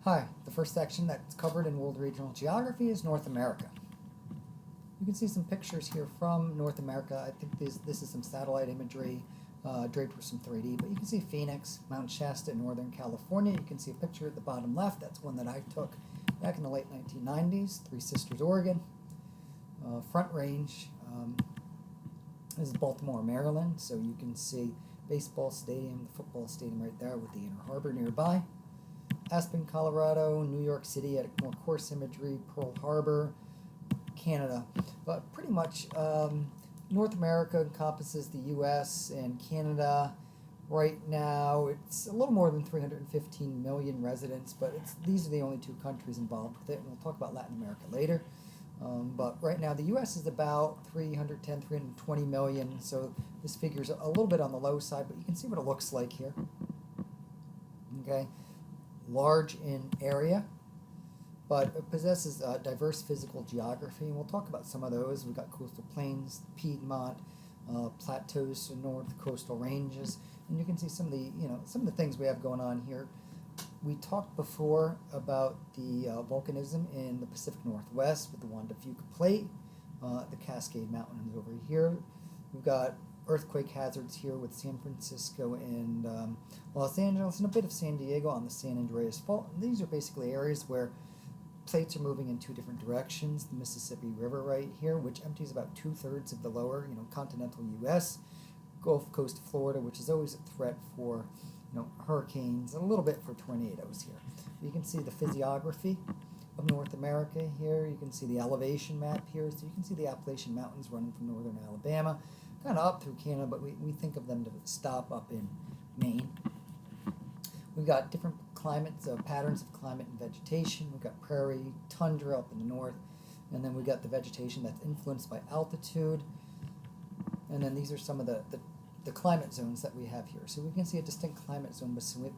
Hi, the first section that's covered in World Regional Geography is North America. You can see some pictures here from North America. I think this is some satellite imagery draped with some 3D, but you can see Phoenix, Mount Shasta in Northern California. You can see a picture at the bottom left. That's one that I took back in the late 1990s. Three Sisters, Oregon. Front Range. This is Baltimore, Maryland, so you can see baseball stadium, the football stadium right there with the Inner Harbor nearby. Aspen, Colorado, New York City at more coarse imagery, Pearl Harbor, Canada. But pretty much North America encompasses the U.S. and Canada. Right now it's a little more than 315 million residents, but these are the only two countries involved with it, and we'll talk about Latin America later. But right now the U.S. is about 310, 320 million, so this figure's a little bit on the low side, but you can see what it looks like here. Okay, large in area, but it possesses diverse physical geography, and we'll talk about some of those. We've got coastal plains, Piedmont, plateaus, north coastal ranges, and you can see some of the things we have going on here. We talked before about the volcanism in the Pacific Northwest with the Juan de Fuca Plate, the Cascade Mountains over here. We've got earthquake hazards here with San Francisco and Los Angeles, and a bit of San Diego on the San Andreas Fault. And these are basically areas where plates are moving in two different directions. The Mississippi River right here, which empties about 2/3 of the lower, continental U.S. Gulf Coast Florida, which is always a threat for hurricanes, and a little bit for tornadoes here. You can see the physiography of North America here. You can see the elevation map here. So you can see the Appalachian Mountains running from northern Alabama, kind of up through Canada, but we think of them to stop up in Maine. We've got different climates, patterns of climate and vegetation. We've got prairie, tundra up in the north, and then we've got the vegetation that's influenced by altitude. And then these are some of the climate zones that we have here. So we can see a distinct climate zone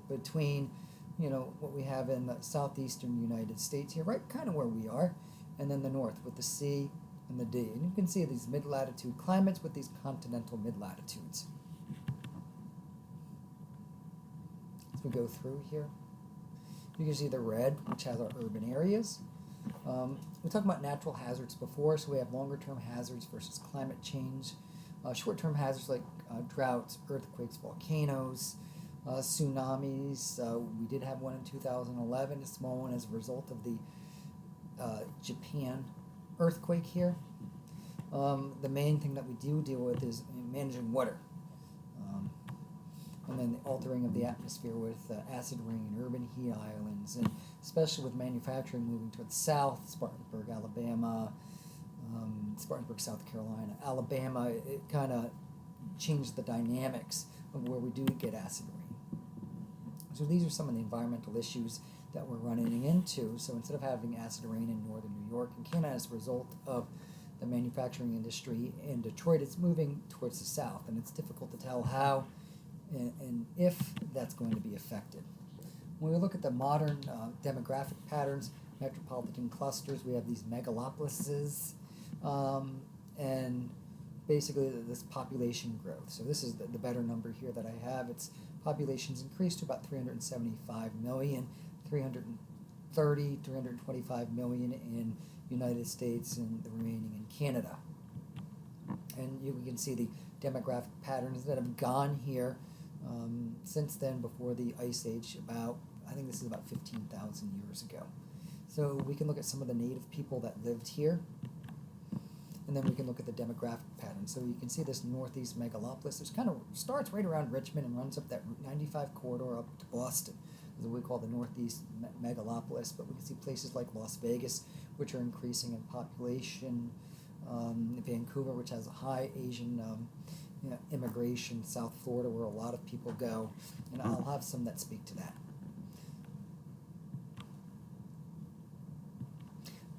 between, what we have in the southeastern United States here, right kind of where we are, and then the north with the C and the D. And you can see these mid-latitude climates with these continental mid-latitudes. As we go through here, you can see the red, which has our urban areas. We talked about natural hazards before, so we have longer-term hazards versus climate change. Short-term hazards like droughts, earthquakes, volcanoes, tsunamis. We did have one in 2011, a small one as a result of the Japan earthquake here. The main thing that we do deal with is managing water. And then the altering of the atmosphere with acid rain, urban heat islands, and especially with manufacturing moving to the south, Spartanburg, Alabama, Spartanburg, South Carolina, Alabama, it kind of changed the dynamics of where we do get acid rain. So these are some of the environmental issues that we're running into. So instead of having acid rain in northern New York and Canada as a result of the manufacturing industry in Detroit, it's moving towards the south, and it's difficult to tell how and if that's going to be affected. When we look at the modern demographic patterns, metropolitan clusters, we have these megalopolises, and basically this population growth. So this is the better number here that I have. Its population's increased to about 375 million, 325 million in United States, and the remaining in Canada. And you can see the demographic patterns that have gone here since then, before the Ice Age, I think this is about 15,000 years ago. So we can look at some of the native people that lived here, and then we can look at the demographic patterns. So you can see this northeast megalopolis, which kind of starts right around Richmond and runs up that Route 95 corridor up to Boston. This is what we call the northeast megalopolis, but we can see places like Las Vegas, which are increasing in population, Vancouver, which has a high Asian immigration, South Florida, where a lot of people go, and I'll have some that speak to that.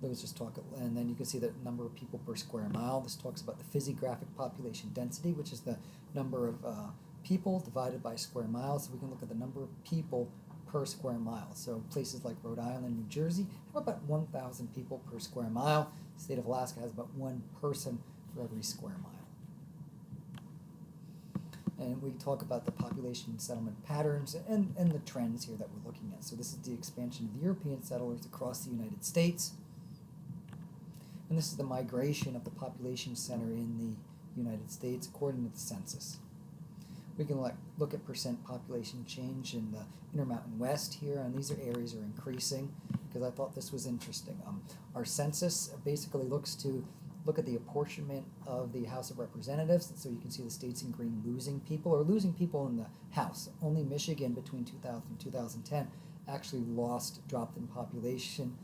Those just talk, and then you can see the number of people per square mile. This talks about the physiographic population density, which is the number of people divided by square miles. So we can look at the number of people per square mile. So places like Rhode Island, New Jersey have about 1,000 people per square mile. The state of Alaska has about one person for every square mile. And we talk about the population settlement patterns and the trends here that we're looking at. So this is the expansion of the European settlers across the United States. And this is the migration of the population center in the United States according to the census. We can look at percent population change in the Intermountain West here, and these areas are increasing because I thought this was interesting. Our census basically look at the apportionment of the House of Representatives. So you can see the states in green losing people in the House. Only Michigan between 2000 and 2010 actually dropped in population.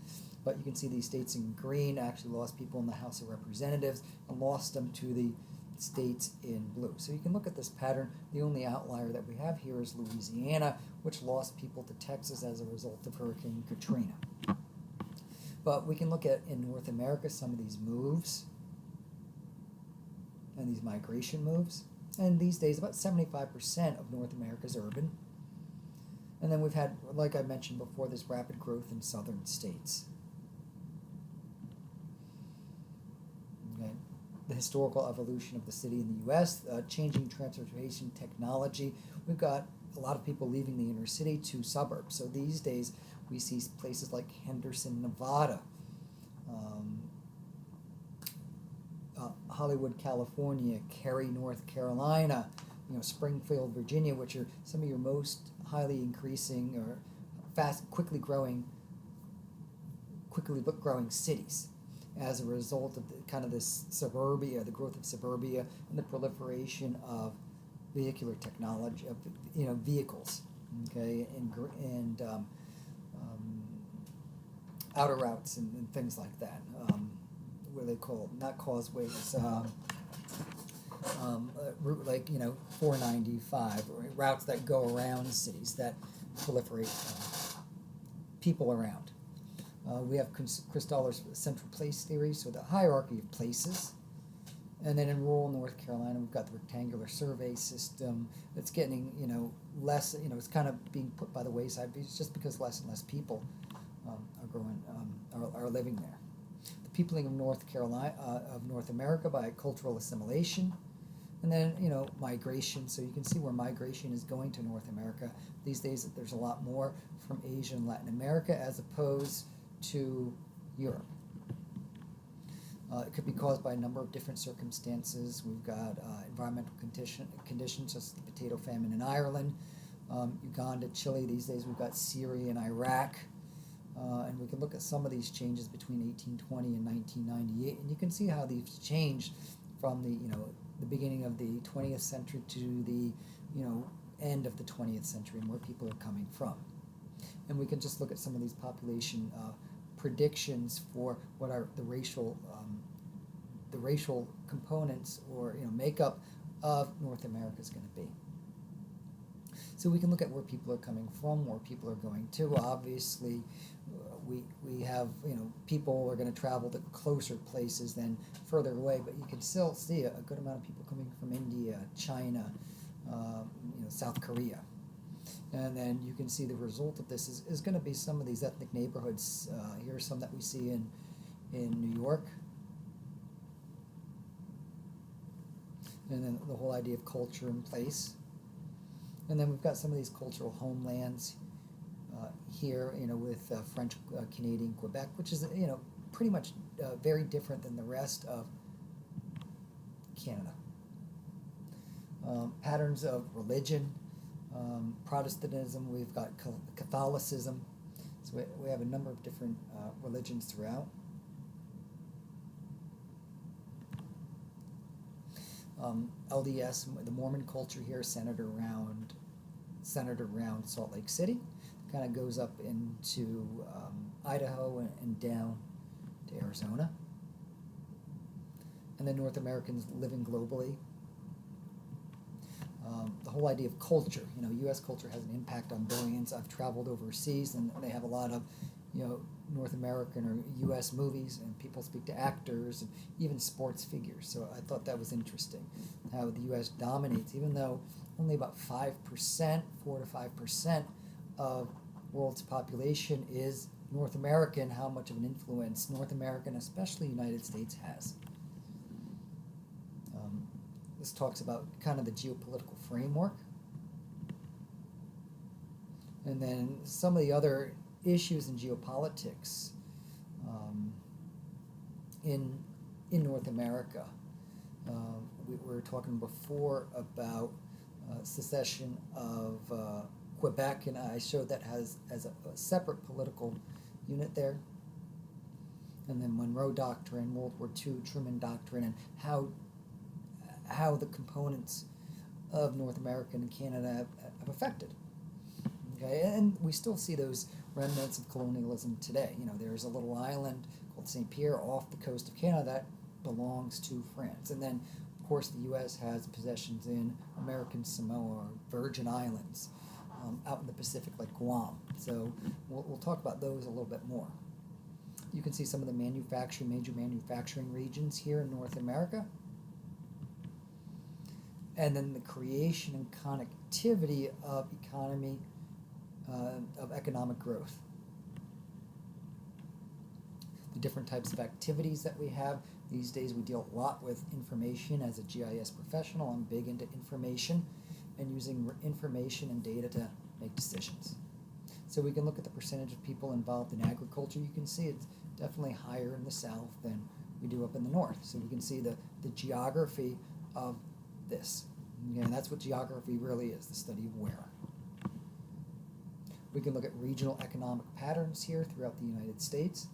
But you can see these states in green actually lost people in the House of Representatives and lost them to the states in blue. So you can look at this pattern. The only outlier that we have here is Louisiana, which lost people to Texas as a result of Hurricane Katrina. But we can look at, in North America, some of these moves and these migration moves. And these days, about 75% of North America is urban. And then we've had, like I mentioned before, this rapid growth in southern states. Okay. The historical evolution of the city in the U.S., changing transportation technology. We've got a lot of people leaving the inner city to suburbs. So these days, we see places like Henderson, Nevada, Hollywood, California, Cary, North Carolina, Springfield, Virginia, which are some of your most highly increasing or quickly growing cities as a result of this suburbia, the growth of suburbia, and the proliferation of vehicular technology, of vehicles, okay, and outer routes and things like that. What do they call it? Not causeways. Route like 495, or routes that go around cities that proliferate people around. We have Chris Dollar's central place theory, so the hierarchy of places. And then in rural North Carolina, we've got the rectangular survey system. It's getting less. It's kind of being put by the wayside, just because less and less people are living there. The peopling of North Carolina, of North America, by cultural assimilation, and then migration. So you can see where migration is going to North America these days. There's a lot more from Asia and Latin America as opposed to Europe. It could be caused by a number of different circumstances. We've got environmental conditions, such as the potato famine in Ireland, Uganda, Chile. These days we've got Syria and Iraq. And we can look at some of these changes between 1820 and 1998, and you can see how these changed from the beginning of the 20th century to the end of the 20th century, and where people are coming from. And we can just look at some of these population predictions for what are the racial components or makeup of North America is going to be. So we can look at where people are coming from, where people are going to. Obviously, we have people are going to travel to closer places than further away, but you can still see a good amount of people coming from India, China, South Korea. And then you can see the result of this is going to be some of these ethnic neighborhoods. Here are some that we see in New York. And then the whole idea of culture and place. And then we've got some of these cultural homelands here, with French, Canadian, Quebec, which is, pretty much very different than the rest of Canada. Patterns of religion. Protestantism, we've got Catholicism, so we have a number of different religions throughout. LDS, the Mormon culture here, centered around Salt Lake City, kind of goes up into Idaho and down to Arizona. And then North Americans living globally. The whole idea of culture, U.S. culture has an impact on billions. I've traveled overseas, and they have a lot of, North American or U.S. movies, and people speak to actors and even sports figures. So I thought that was interesting, how the U.S. dominates, even though only about 4 to 5% of world's population is North American, how much of an influence North American, especially United States, has. This talks about kind of the geopolitical framework. And then some of the other issues in geopolitics in North America. We were talking before about secession of Quebec, and I showed that as a separate political unit there. And then Monroe Doctrine, World War II, Truman Doctrine, and how the components of North America and Canada have affected. Okay, and we still see those remnants of colonialism today. You know, there's a little island called St. Pierre off the coast of Canada that belongs to France. And then, of course, the U.S. has possessions in American Samoa or Virgin Islands out in the Pacific, like Guam. So we'll talk about those a little bit more. You can see some of the major manufacturing regions here in North America. And then the creation and connectivity of economic growth. The different types of activities that we have. These days we deal a lot with information as a GIS professional. I'm big into information and using information and data to make decisions. So we can look at the percentage of people involved in agriculture. You can see it's definitely higher in the south than we do up in the north. So we can see the geography of this. And that's what geography really is, the study of where. We can look at regional economic patterns here throughout the United States.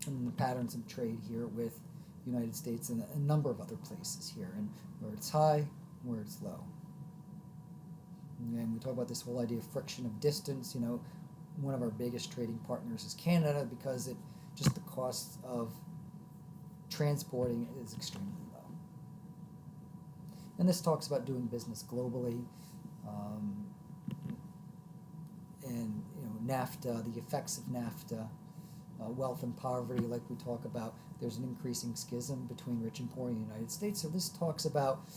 And the patterns of trade here with the United States and a number of other places here, and where it's high, where it's low. And we talk about this whole idea of friction of distance. You know, one of our biggest trading partners is Canada because just the cost of transporting is extremely low. And this talks about doing business globally, and NAFTA, the effects of NAFTA, wealth and poverty, like we talk about. There's an increasing schism between rich and poor in the United States. So this talks about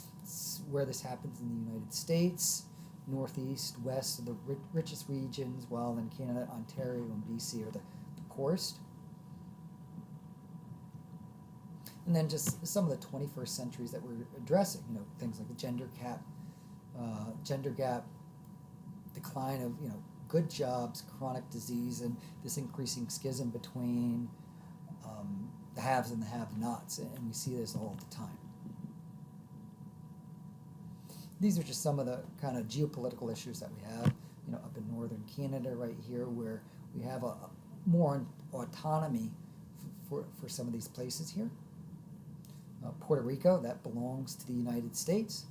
where this happens in the United States, northeast, west are the richest regions, while in Canada, Ontario and BC are the poorest. And then just some of the 21st centuries that we're addressing, things like the gender gap, decline of, good jobs, chronic disease, and this increasing schism between the haves and the have-nots, and we see this all the time. These are just some of the kind of geopolitical issues that we have, up in northern Canada right here, where we have a more autonomy for some of these places here. Puerto Rico, that belongs to the United States.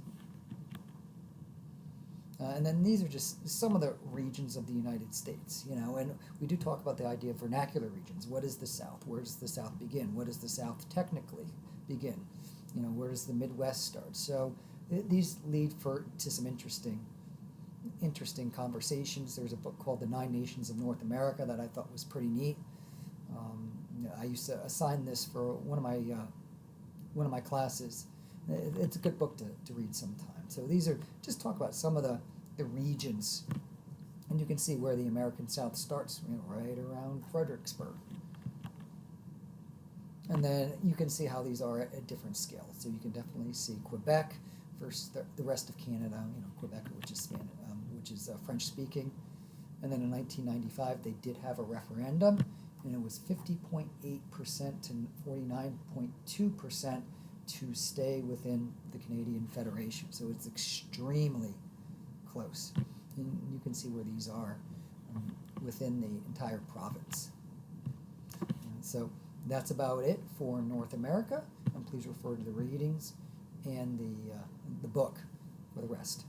And then these are just some of the regions of the United States, and we do talk about the idea of vernacular regions. What is the South? Where does the South begin? What does the South technically begin? Where does the Midwest start? So these lead to some interesting conversations. There's a book called The 9 Nations of North America that I thought was pretty neat. I used to assign this for one of my classes. It's a good book to read sometime. So these are just talk about some of the regions, and you can see where the American South starts, right around Fredericksburg. And then you can see how these are at different scales. So you can definitely see Quebec versus the rest of Canada. Quebec, which is French speaking. And then in 1995, they did have a referendum, and it was 50.8% to 49.2% to stay within the Canadian Federation. So it's extremely close. And you can see where these are within the entire province. And so that's about it for North America. And please refer to the readings and the book for the rest.